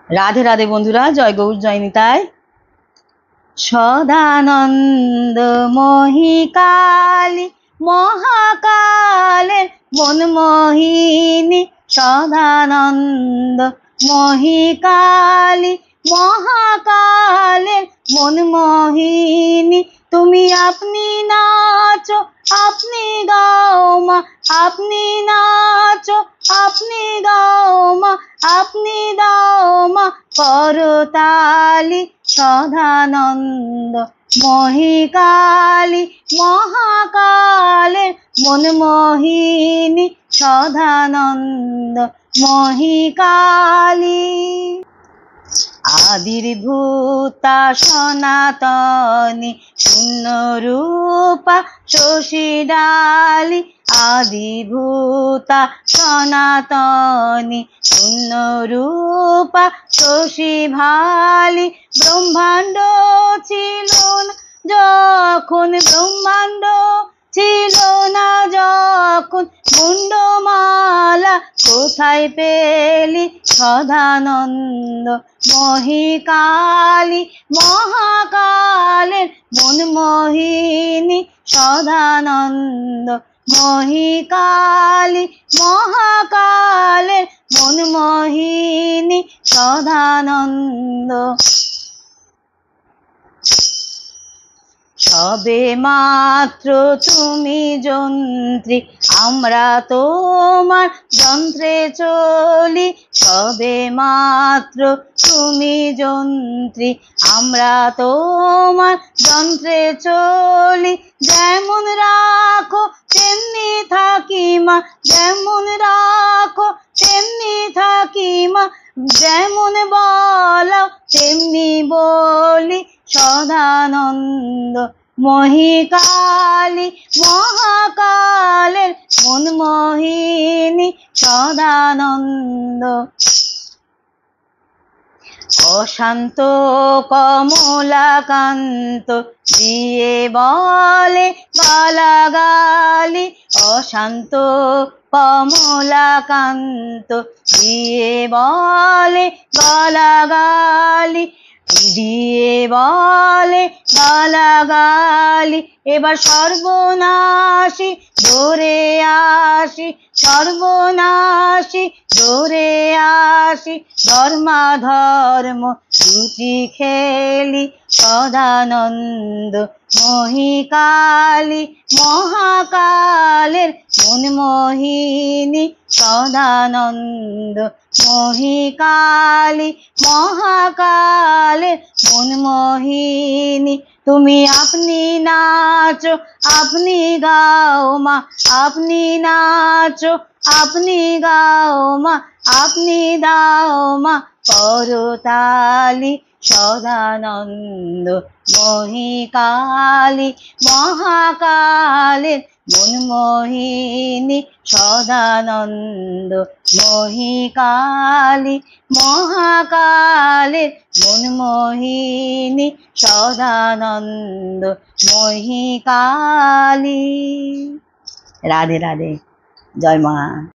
রাধে রাধে বন্ধুরা, জয় গৌর জয় নিতাই। সদানন্দ মহিকালী মহাকালের মনমোহিনী, সদানন্দ মহিকালী মহাকালের মনমোহিনী। তুমি আপনি নাচো আপনি গাও মা, আপনি নাচো আপনি গাও মা, আপনি দাও মা করতালি। সদানন্দ মহিকালী মহাকালের মনমোহিনী, সদানন্দ মহিকালী। আবির্ভূতা সনাতনী শূন্যরূপা শশীডালি, আবির্ভূতা সনাতনী শূন্যরূপা শশীভালি। ব্রহ্মাণ্ড ছিল না যখন, ব্রহ্মাণ্ড ছিল না যখন, মুন্ডমালা কোথায় পেলি? সদানন্দ মহিকালী মহাকালের মনমোহিনী, সদানন্দ মহিকালী মহাকালের মনমোহিনী, সদানন্দ। সবে মাত্র তুমি যন্ত্রী, আমরা তোমার যন্ত্রে চলি। সবে মাত্র তুমি যন্ত্রী, আমরা তোমার যন্ত্রে চলি। যেমন রাখো তেমনি থাকি মা, যেমন রাখো তেমনি থাকি মা, যেমন বলাও তেমনি বলি। সদানন্দ মহিকালী মহাকালের মনমোহিনী, সদানন্দ। অশান্ত কমলাকান্ত দিয়ে বলে গালাগালি, অশান্ত কমলাকান্ত দিয়ে বলে গালাগালি, দিয়ে বলে গালাগালি। এবার সর্বনাশী ধরে আসি, সর্বনাশী ধরে আসি, ধর্মাধর্ম দুটি খেলি। সদানন্দ মহিকালী মহাকালের মনমোহিনী, সদানন্দ মহিকালী মহাকালের মনমোহিনী। তুমি আপনি নাচো আপনি গাও মা, আপনি নাচো আপনি গাও মা, আপনি দাও মা করতালি। সদানন্দ মহিকালী মহাকালের মনমোহিনী, সদানন্দ মহিকালী মহাকালের মনমোহিনী, সদানন্দ মহিকালী। রাধে রাধে, জয় মা।